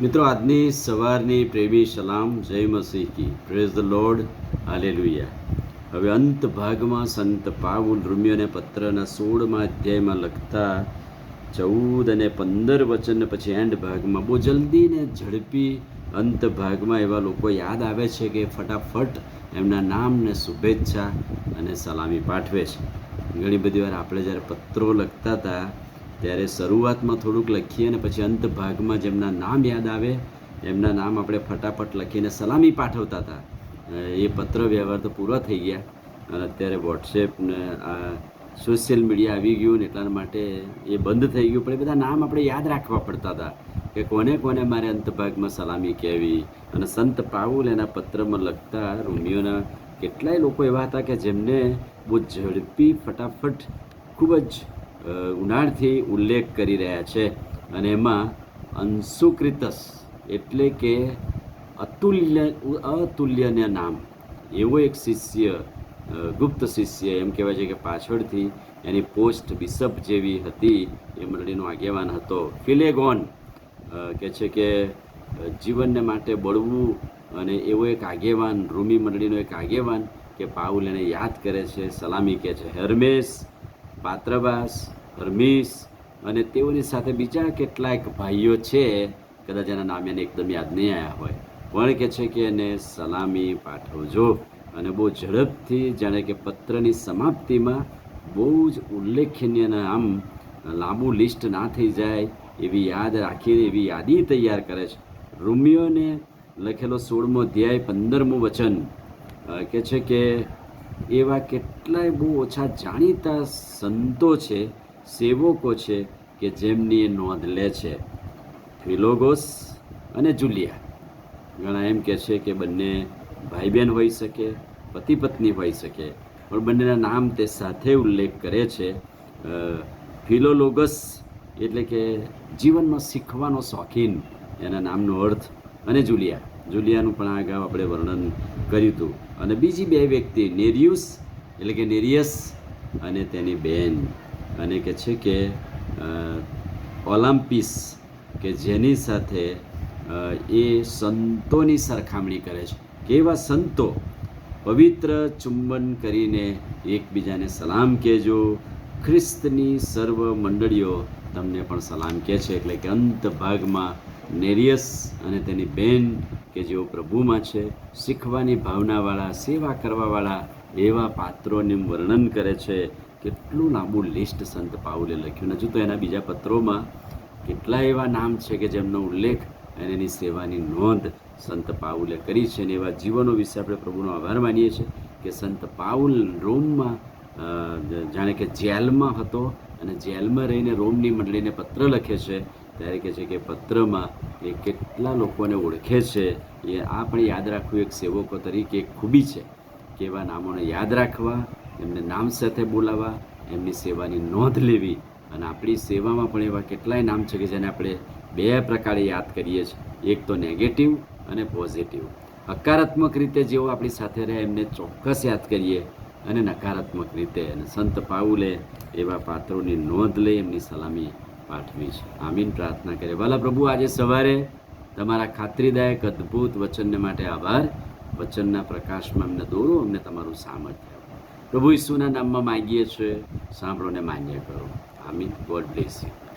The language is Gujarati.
મિત્રો, આજની સવારની પ્રેમી સલામ, જય મસીહ કી, પ્રેઝ ધ લોર્ડ, હાલેલુયા. હવે અંત ભાગમાં સંત પાઉલ રોમિયોને પત્રના 16મા અધ્યાયમાં લખતા 14 અને 15 વચન પછી એન્ડ ભાગમાં બહુ જલ્દી ને ઝડપી અંત ભાગમાં એવા લોકો યાદ આવે છે કે ફટાફટ એમના નામને શુભેચ્છા અને સલામી પાઠવે છે. ઘણી બધી વાર આપણે જ્યારે પત્રો લખતા હતા ત્યારે શરૂઆતમાં થોડુંક લખીએ અને પછી અંત ભાગમાં જેમના નામ યાદ આવે એમના નામ આપણે ફટાફટ લખીને સલામી પાઠવતા હતા. એ પત્ર વ્યવહાર તો પૂરો થઈ ગયા અને અત્યારે વોટ્સએપ ને આ સોશિયલ મીડિયા આવી ગયું ને એટલા માટે એ બંધ થઈ ગયું. પણ એ બધા નામ આપણે યાદ રાખવા પડતા હતા કે કોને કોને મારે અંતભાગમાં સલામી કહેવી. અને સંત પાઉલ એના પત્રમાં લખતા રોમિયોના કેટલાય લોકો એવા હતા કે જેમને બહુ ઝડપી ફટાફટ ખૂબ જ ઊંડાણથી ઉલ્લેખ કરી રહ્યા છે. અને એમાં અંશુક્રિતસ એટલે કે અતુલ્યના નામ એવો એક શિષ્ય, ગુપ્ત શિષ્ય એમ કહેવાય છે કે પાછળથી એની પોસ્ટ બિશપ જેવી હતી, એ મંડળીનો આગેવાન હતો. ફિલેગોન કે છે કે જીવનને માટે બળવું અને એવો એક આગેવાન, રૂમી મંડળીનો એક આગેવાન કે પાઉલ એને યાદ કરે છે, સલામી કહે છે. હેર્મેસ, પાત્રબાસ, હર્મીસ અને તેઓની સાથે બીજા કેટલાક ભાઈઓ છે, કદાચ એના નામ એને એકદમ યાદ નહીં આવ્યા હોય, પણ કે છે કે એને સલામી પાઠવજો. અને બહુ ઝડપથી, જાણે કે પત્રની સમાપ્તિમાં બહુ જ ઉલ્લેખનીય નામ, લાંબુ લિસ્ટ ના થઈ જાય એવી યાદ રાખીને એવી યાદી તૈયાર કરે છે. રોમિયોને લખેલો 16મો અધ્યાય 15મું વચન કે છે કે એવા કેટલાય બહુ ઓછા જાણીતા સંતો છે, સેવકો છે કે જેમની એ નોંધ લે છે. ફિલોગોસ અને જુલિયા. ઘણા એમ કહે છે કે બંને ભાઈ બહેન હોઈ શકે, પતિ પત્ની હોઈ શકે, પણ બંનેના નામ તે સાથે ઉલ્લેખ કરે છે. ફિલોલોગસ એટલે કે જીવનમાં શીખવાનો શોખીન, એના નામનો અર્થ. અને જુલિયાનું પણ અગાઉ આપણે વર્ણન કર્યું હતું. અને બીજી બે વ્યક્તિ, નેરિયુસ એટલે કે નેરિયસ અને તેની બેન. અને કે છે કે ઓલિમ્પિસ કે જેની સાથે એ સંતોની સરખામણી કરે છે કે એવા સંતો પવિત્ર ચુંબન કરીને એકબીજાને સલામ કહેજો. ખ્રિસ્તની સર્વ મંડળીઓ તમને પણ સલામ કહે છે. એટલે કે અંત ભાગમાં નેરિયસ અને તેની બેન કે જેઓ પ્રભુમાં છે, શીખવાની ભાવનાવાળા, સેવા કરવાવાળા એવા પાત્રોનું વર્ણન કરે છે. કેટલું લાંબુ લિસ્ટ સંત પાઉલે લખ્યું. હજુ તો એના બીજા પત્રોમાં કેટલા એવા નામ છે કે જેમનો ઉલ્લેખ અને એની સેવાની નોંધ સંત પાઉલે કરી છે. અને એવા જીવનો વિશે આપણે પ્રભુનો આભાર માનીએ છીએ કે સંત પાઉલ રોમમાં જાણે કે જેલમાં હતો અને જેલમાં રહીને રોમની મંડળીને પત્ર લખે છે ત્યારે કહે છે કે પત્રમાં એ કેટલા લોકોને ઓળખે છે. એ આ પણ યાદ રાખવું એક સેવકો તરીકે એક ખૂબી છે કે એવા નામોને યાદ રાખવા, એમને નામ સાથે બોલાવવા, એમની સેવાની નોંધ લેવી. અને આપણી સેવામાં પણ એવા કેટલાય નામ છે કે જેને આપણે બે પ્રકારે યાદ કરીએ છીએ. એક તો નેગેટિવ અને પોઝિટિવ. હકારાત્મક રીતે જેઓ આપણી સાથે રહે એમને ચોક્કસ યાદ કરીએ, અને નકારાત્મક રીતે. અને સંત પાઉલે એવા પાત્રોની નોંધ લઈ એમની સલામી પાઠવી છે. આમીન. પ્રાર્થના કરે. વાલા પ્રભુ, આજે સવારે તમારા ખાતરીદાયક અદ્ભુત વચનને માટે આભાર. વચનના પ્રકાશમાં અમને દોરો, અમને તમારું સામર્થ્ય. પ્રભુ ઈસુના નામમાં માંગીએ છીએ, સાંભળો ને માન્ય કરો. આમીન. God bless you.